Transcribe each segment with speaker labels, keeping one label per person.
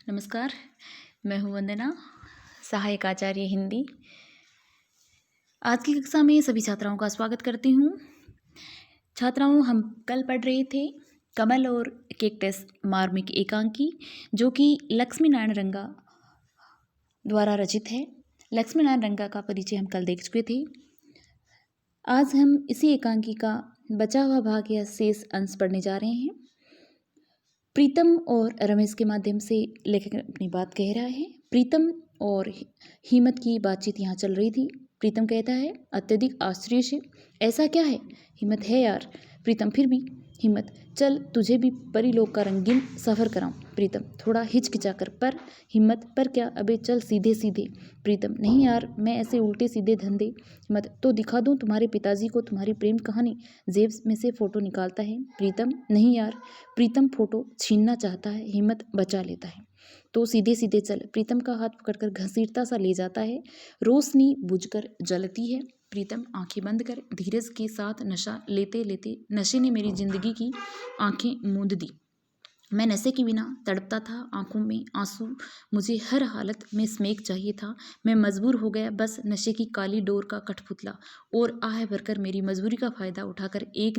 Speaker 1: नमस्कार, मैं हूँ वंदना, सहायक आचार्य हिंदी। आज की कक्षा में सभी छात्राओं का स्वागत करती हूँ। छात्राओं, हम कल पढ़ रहे थे कमल और कैक्टस मार्मिक एकांकी, जो कि लक्ष्मी नारायण रंगा द्वारा रचित है। लक्ष्मी नारायण रंगा का परिचय हम कल देख चुके थे। आज हम इसी एकांकी का बचा हुआ भाग या शेष अंश पढ़ने जा रहे हैं। प्रीतम और रमेश के माध्यम से लेखक अपनी बात कह रहा है। प्रीतम और हिम्मत की बातचीत यहाँ चल रही थी। प्रीतम कहता है, अत्यधिक आश्चर्य से, ऐसा क्या है? हिम्मत, है यार। प्रीतम, फिर भी। हिम्मत, चल तुझे भी परिलोक का रंगीन सफ़र कराऊं। प्रीतम थोड़ा हिचकिचाकर, पर हिम्मत, पर क्या? अबे चल सीधे सीधे। प्रीतम, नहीं यार, मैं ऐसे उल्टे सीधे धंधे। हिम्मत, तो दिखा दूं तुम्हारे पिताजी को तुम्हारी प्रेम कहानी। जेब में से फ़ोटो निकालता है। प्रीतम, नहीं यार। प्रीतम फ़ोटो छीनना चाहता है, हिम्मत बचा लेता है। तो सीधे सीधे चल। प्रीतम का हाथ पकड़कर घसीटता सा ले जाता है। रोशनी बुझकर जलती है। प्रीतम, आंखें बंद कर। धीरज के साथ नशा लेते लेते नशे ने मेरी जिंदगी की आंखें मूंद दी। मैं नशे के बिना तड़पता था, आंखों में आंसू, मुझे हर हालत में स्मेक चाहिए था। मैं मजबूर हो गया, बस नशे की काली डोर का कठपुतला। और आह भरकर मेरी मजबूरी का फ़ायदा उठाकर एक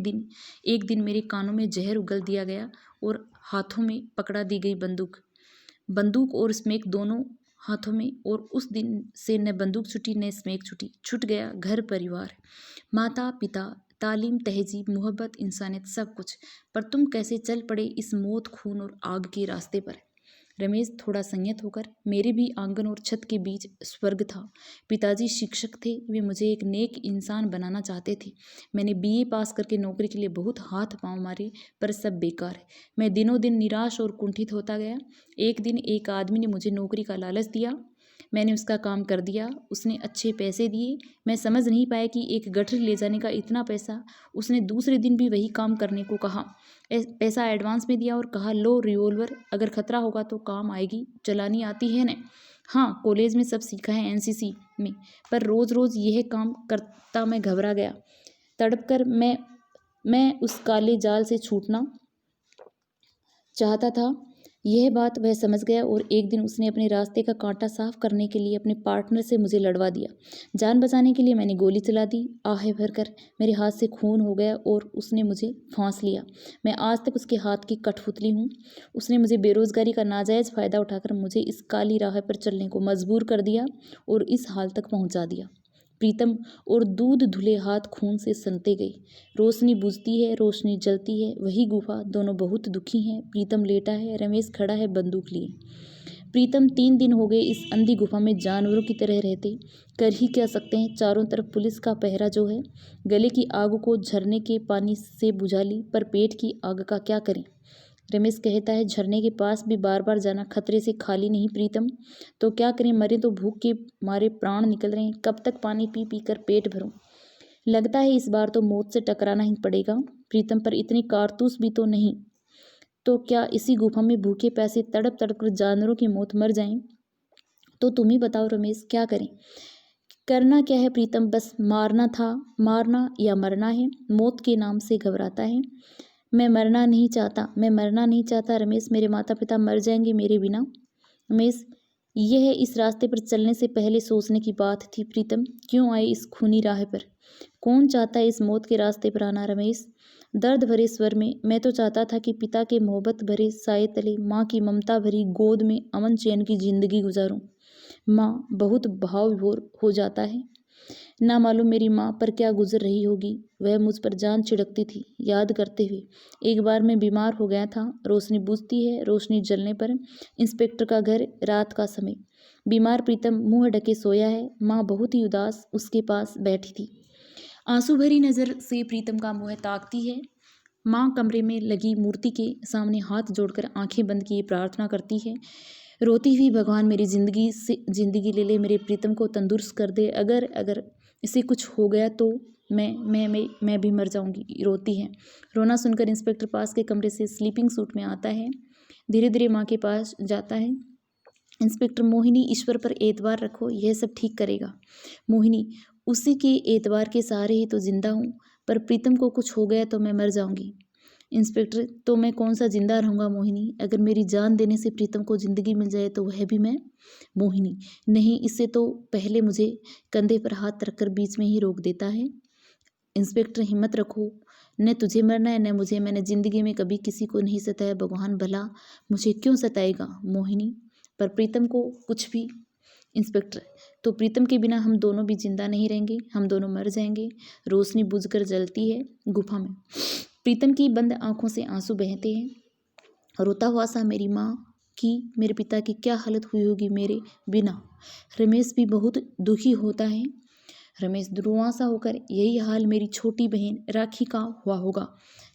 Speaker 1: दिन मेरे कानों में जहर उगल दिया गया और हाथों में पकड़ा दी गई बंदूक और स्मेक दोनों हाथों में। और उस दिन से न बंदूक छुटी न स्मेक छुटी। छूट गया घर परिवार, माता पिता, तालीम, तहजीब, मोहब्बत, इंसानियत, सब कुछ। पर तुम कैसे चल पड़े इस मौत, खून और आग के रास्ते पर? रमेश थोड़ा संयत होकर, मेरे भी आंगन और छत के बीच स्वर्ग था। पिताजी शिक्षक थे, वे मुझे एक नेक इंसान बनाना चाहते थे। मैंने बीए पास करके नौकरी के लिए बहुत हाथ पांव मारे, पर सब बेकार है। मैं दिनों दिन निराश और कुंठित होता गया। एक दिन एक आदमी ने मुझे नौकरी का लालच दिया। मैंने उसका काम कर दिया। उसने अच्छे पैसे दिए। मैं समझ नहीं पाया कि एक गठरी ले जाने का इतना पैसा। उसने दूसरे दिन भी वही काम करने को कहा। पैसा एडवांस में दिया और कहा, लो रिवॉल्वर, अगर खतरा होगा तो काम आएगी। चलानी आती है न? हाँ, कॉलेज में सब सीखा है, एनसीसी में। पर रोज़ रोज़ यह काम करता मैं घबरा गया। तड़प कर मैं उस काले जाल से छूटना चाहता था। यह बात वह समझ गया और एक दिन उसने अपने रास्ते का कांटा साफ करने के लिए अपने पार्टनर से मुझे लड़वा दिया। जान बचाने के लिए मैंने गोली चला दी। आह भरकर मेरे हाथ से खून हो गया और उसने मुझे फांस लिया। मैं आज तक उसके हाथ की कठपुतली हूँ। उसने मुझे बेरोजगारी का नाजायज़ फ़ायदा उठाकर मुझे इस काली राह पर चलने को मजबूर कर दिया और इस हाल तक पहुँचा दिया। प्रीतम और दूध धुले हाथ खून से सनते गए। रोशनी बुझती है, रोशनी जलती है, वही गुफा, दोनों बहुत दुखी हैं। प्रीतम लेटा है, रमेश खड़ा है बंदूक लिए। प्रीतम 3 दिन हो गए इस अंधी गुफा में जानवरों की तरह रहते। कर ही क्या सकते हैं, चारों तरफ पुलिस का पहरा जो है। गले की आग को झरने के पानी से बुझा ली, पर पेट की आग का क्या करें? रमेश कहता है, झरने के पास भी बार बार जाना खतरे से खाली नहीं प्रीतम। तो क्या करें, मरे तो भूख के मारे प्राण निकल रहे हैं। कब तक पानी पी पी कर पेट भरूं? लगता है इस बार तो मौत से टकराना ही पड़ेगा प्रीतम, पर इतनी कारतूस भी तो नहीं। तो क्या इसी गुफा में भूखे प्यासे तड़प तड़प कर जानवरों की मौत मर जाएं? तो तुम ही बताओ रमेश, क्या करें? करना क्या है प्रीतम, बस मारना था। मारना या मरना है, मौत के नाम से घबराता है। मैं मरना नहीं चाहता, मैं मरना नहीं चाहता रमेश। मेरे माता पिता मर जाएंगे मेरे बिना। रमेश, यह इस रास्ते पर चलने से पहले सोचने की बात थी प्रीतम। क्यों आए इस खूनी राह पर? कौन चाहता है इस मौत के रास्ते पर आना रमेश? दर्द भरे स्वर में, मैं तो चाहता था कि पिता के मोहब्बत भरे साए तले, माँ की ममता भरी गोद में अमन चैन की जिंदगी गुजारूं। माँ बहुत भाव विभोर हो जाता है। ना मालूम मेरी माँ पर क्या गुजर रही होगी। वह मुझ पर जान छिड़कती थी, याद करते हुए। एक बार मैं बीमार हो गया था। रोशनी बुझती है, रोशनी जलने पर। इंस्पेक्टर का घर, रात का समय। बीमार प्रीतम मुंह ढके सोया है। माँ बहुत ही उदास उसके पास बैठी थी। आंसू भरी नज़र से प्रीतम का मुँह ताकती है। माँ कमरे में लगी मूर्ति के सामने हाथ जोड़कर आंखें बंद किए प्रार्थना करती है, रोती हुई, भगवान मेरी ज़िंदगी ले ले, मेरे प्रीतम को तंदुरुस्त कर दे। अगर इसे कुछ हो गया तो मैं भी मर जाऊंगी। रोती है। रोना सुनकर इंस्पेक्टर पास के कमरे से स्लीपिंग सूट में आता है। धीरे धीरे माँ के पास जाता है। इंस्पेक्टर, मोहिनी, ईश्वर पर एतबार रखो, यह सब ठीक करेगा। मोहिनी, उसी के एतबार के सहारे ही तो जिंदा हूँ, पर प्रीतम को कुछ हो गया तो मैं मर जाऊंगी। इंस्पेक्टर, तो मैं कौन सा जिंदा रहूँगा मोहिनी? अगर मेरी जान देने से प्रीतम को ज़िंदगी मिल जाए तो वह भी मैं? मोहिनी, नहीं, इससे तो पहले मुझे कंधे पर हाथ रखकर बीच में ही रोक देता है। इंस्पेक्टर, हिम्मत रखो, न तुझे मरना है न मुझे। मैंने ज़िंदगी में कभी किसी को नहीं सताया, भगवान भला मुझे क्यों सताएगा? मोहिनी, पर प्रीतम को कुछ भी। इंस्पेक्टर, तो प्रीतम के बिना हम दोनों भी जिंदा नहीं रहेंगे, हम दोनों मर जाएंगे। रोशनी बुझकर जलती है गुफा में। प्रीतम की बंद आंखों से आंसू बहते हैं। रोता हुआ सा मेरी माँ की, मेरे पिता की क्या हालत हुई होगी मेरे बिना। रमेश भी बहुत दुखी होता है। रमेश, दुर्वासा होकर यही हाल मेरी छोटी बहन राखी का हुआ होगा।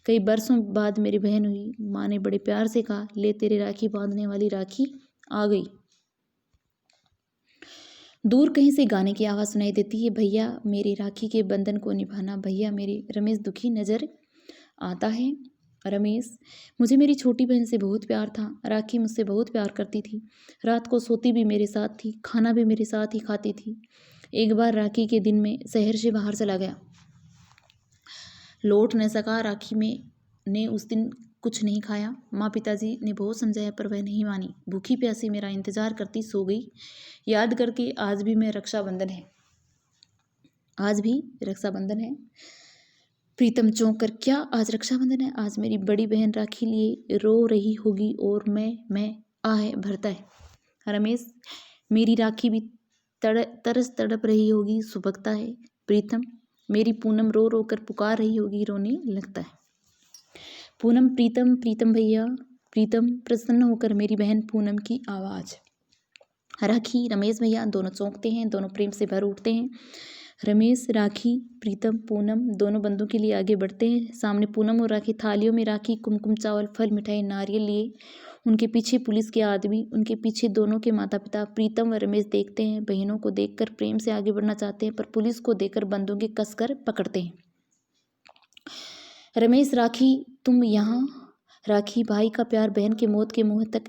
Speaker 1: कई बरसों बाद मेरी बहन हुई। माँ ने बड़े प्यार से कहा, ले तेरे राखी बांधने वाली राखी आ गई। दूर कहीं से गाने की आवाज़ सुनाई देती है, भैया मेरी राखी के बंधन को निभाना, भैया मेरे। रमेश दुखी नजर आता है। रमेश, मुझे मेरी छोटी बहन से बहुत प्यार था। राखी मुझसे बहुत प्यार करती थी। रात को सोती भी मेरे साथ थी, खाना भी मेरे साथ ही खाती थी। एक बार राखी के दिन में शहर से बाहर चला गया, लौट न सका। राखी में ने उस दिन कुछ नहीं खाया। माँ पिताजी ने बहुत समझाया पर वह नहीं मानी। भूखी प्यासी मेरा इंतजार करती सो गई। याद करके आज भी रक्षाबंधन है। प्रीतम चौंक कर, क्या आज रक्षाबंधन है? आज मेरी बड़ी बहन राखी लिए रो रही होगी और मैं आहे भरता है। रमेश, मेरी राखी भी तरस तड़प रही होगी, सुबकता है। प्रीतम, मेरी पूनम रो रो कर पुकार रही होगी, रोने लगता है। पूनम, प्रीतम, प्रीतम भैया। प्रीतम प्रसन्न होकर मेरी बहन पूनम की आवाज़। राखी, रमेश भैया। दोनों चौंकते हैं, दोनों प्रेम से भर उठते हैं। रमेश, राखी, प्रीतम, पूनम दोनों बंदों के लिए आगे बढ़ते हैं। सामने पूनम और राखी, थालियों में राखी, कुमकुम, चावल, फल, मिठाई, नारियल लिए। उनके पीछे पुलिस के आदमी, उनके पीछे दोनों के माता पिता। प्रीतम व रमेश देखते हैं। बहनों को देखकर प्रेम से आगे बढ़ना चाहते हैं, पर पुलिस को देखकर बंदों के कसकर पकड़ते हैं। रमेश, राखी तुम यहाँ? राखी, भाई का प्यार बहन के मौत के मुंह तक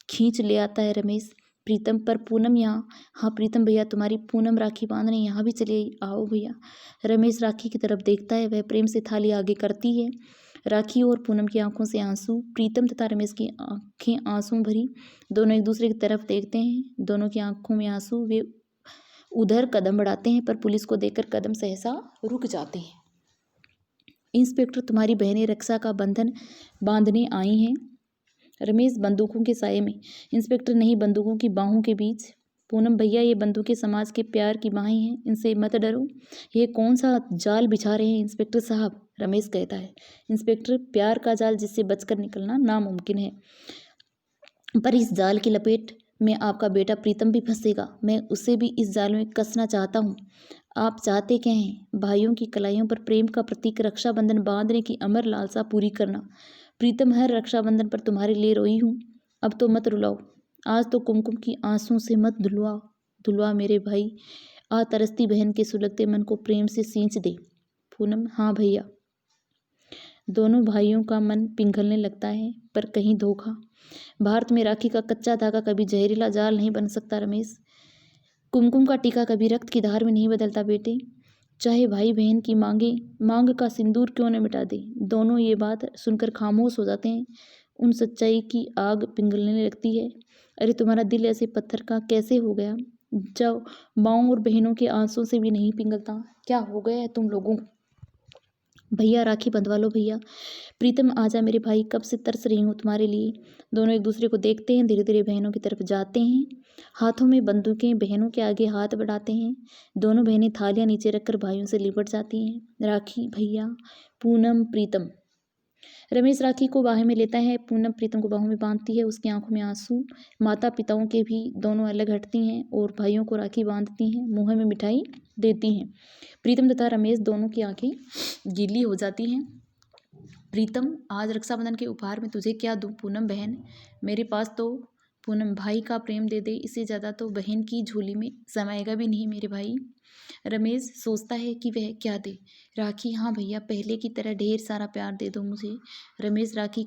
Speaker 1: खींच ले आता है। रमेश, प्रीतम, पर पूनम यहाँ? हाँ प्रीतम भैया, तुम्हारी पूनम राखी बांधने यहाँ भी चली आई, आओ भैया। रमेश राखी की तरफ देखता है, वह प्रेम से थाली आगे करती है। राखी और पूनम की आंखों से आंसू, प्रीतम तथा रमेश की आंखें आंसू भरी। दोनों एक दूसरे की तरफ देखते हैं, दोनों की आंखों में आंसू। वे उधर कदम बढ़ाते हैं, पर पुलिस को देखकर कदम सहसा रुक जाते हैं। इंस्पेक्टर, तुम्हारी बहनें रक्षा का बंधन बांधने आई हैं। रमेश, बंदूकों के साये में। इंस्पेक्टर, नहीं, बंदूकों की बाहों के बीच। पूनम, भैया ये बंदूकें समाज के प्यार की बाहें हैं, इनसे मत डरो। ये कौन सा जाल बिछा रहे हैं इंस्पेक्टर साहब? रमेश कहता है। इंस्पेक्टर, प्यार का जाल जिससे बचकर निकलना नामुमकिन है, पर इस जाल की लपेट में आपका बेटा प्रीतम भी फंसेगा। मैं उसे भी इस जाल में कसना चाहता हूँ। आप चाहते क्या हैं? भाइयों की कलाइयों पर प्रेम का प्रतीक रक्षाबंधन बांधने की अमर लालसा पूरी करना। प्रीतम, हर रक्षाबंधन पर तुम्हारे लिए रोई हूँ, अब तो मत रुलाओ। आज तो कुमकुम की आंसू से मत धुलवा मेरे भाई। आ तरसती बहन के सुलगते मन को प्रेम से सींच दे। पूनम, हाँ भैया। दोनों भाइयों का मन पिघलने लगता है, पर कहीं धोखा। भारत में राखी का कच्चा धागा कभी जहरीला जाल नहीं बन सकता रमेश। कुमकुम का टीका कभी रक्त की धार में नहीं बदलता बेटे, चाहे भाई बहन की मांग का सिंदूर क्यों न मिटा दे। दोनों ये बात सुनकर खामोश हो जाते हैं। उन सच्चाई की आग पिघलने लगती है। अरे तुम्हारा दिल ऐसे पत्थर का कैसे हो गया, जब माँओं और बहनों के आंसू से भी नहीं पिघलता? क्या हो गया है तुम लोगों को? भैया राखी बंधवा लो भैया। प्रीतम, आजा मेरे भाई, कब से तरस रही हूँ तुम्हारे लिए। दोनों एक दूसरे को देखते हैं, धीरे धीरे बहनों की तरफ जाते हैं। हाथों में बंदूकें, बहनों के आगे हाथ बढ़ाते हैं। दोनों बहनें थालियां नीचे रखकर भाइयों से लिपट जाती हैं। राखी, भैया, पूनम, प्रीतम। रमेश राखी को बाहों में लेता है, पूनम प्रीतम को बाहों में बांधती है। उसकी आंखों में आंसू। माता पिताओं के भी दोनों अलग हटती हैं और भाइयों को राखी बांधती हैं, मुँह में मिठाई देती हैं। प्रीतम तथा रमेश दोनों की आंखें गीली हो जाती हैं। प्रीतम, आज रक्षाबंधन के उपहार में तुझे क्या दूँ? पूनम, बहन मेरे पास तो। पूनम, भाई का प्रेम दे दे, इससे ज़्यादा तो बहन की झोली में समाएगा भी नहीं मेरे भाई। रमेश सोचता है कि वह क्या दे। राखी, हाँ भैया, पहले की तरह ढेर सारा प्यार दे दो मुझे। रमेश राखी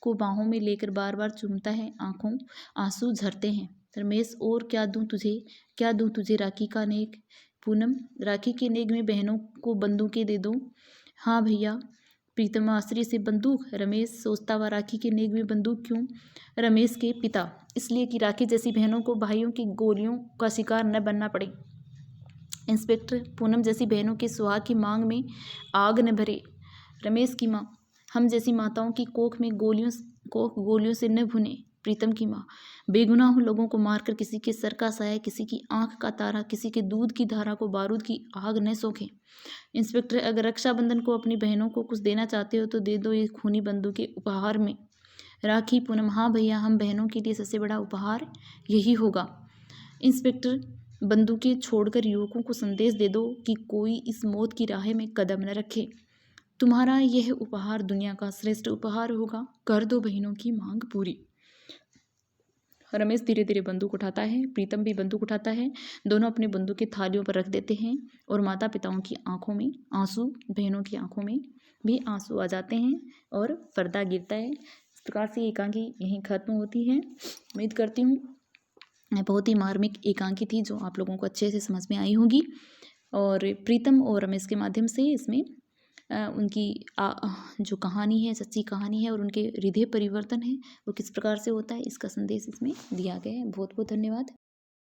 Speaker 1: को बाहों में लेकर बार बार चूमता है, आंखों आंसू झरते हैं। रमेश, और क्या दूँ तुझे राखी का नेक। पूनम, राखी के नेक में बहनों को बंदूकें दे दो। हाँ भैया। प्रीतमाश्री से बंदूक। रमेश सोचता हुआ, राखी के नेक में बंदूक क्यों? रमेश के पिता, इसलिए कि राखी जैसी बहनों को भाइयों की गोलियों का शिकार न बनना पड़े। इंस्पेक्टर, पूनम जैसी बहनों के सुहाग की मांग में आग न भरे। रमेश की माँ, हम जैसी माताओं की कोख में गोलियों से न भुने। प्रीतम की माँ, बेगुनाह लोगों को मारकर किसी के सर का साया, किसी की आंख का तारा, किसी के दूध की धारा को बारूद की आग न सोखे। इंस्पेक्टर, अगर रक्षाबंधन को अपनी बहनों को कुछ देना चाहते हो तो दे दो ये खूनी बंदूकें उपहार में। राखी। पूनम, हाँ भैया, हम बहनों के लिए सबसे बड़ा उपहार यही होगा। इंस्पेक्टर, बंदूकें छोड़कर युवकों को संदेश दे दो कि कोई इस मौत की राह में कदम न रखे। तुम्हारा यह उपहार दुनिया का श्रेष्ठ उपहार होगा। कर दो बहनों की मांग पूरी। रमेश धीरे धीरे बंदूक उठाता है, प्रीतम भी बंदूक उठाता है। दोनों अपने बंदूकें थालियों पर रख देते हैं और माता पिताओं की आंखों में आंसू, बहनों की आंखों में भी आंसू आ जाते हैं और पर्दा गिरता है। इस प्रकार से एकांकी यहीं खत्म होती है। उम्मीद करती हूँ बहुत ही मार्मिक एकांकी थी जो आप लोगों को अच्छे से समझ में आई होगी। और प्रीतम और रमेश के माध्यम से इसमें उनकी जो कहानी है, सच्ची कहानी है और उनके हृदय परिवर्तन है वो किस प्रकार से होता है, इसका संदेश इसमें दिया गया है। बहुत बहुत धन्यवाद।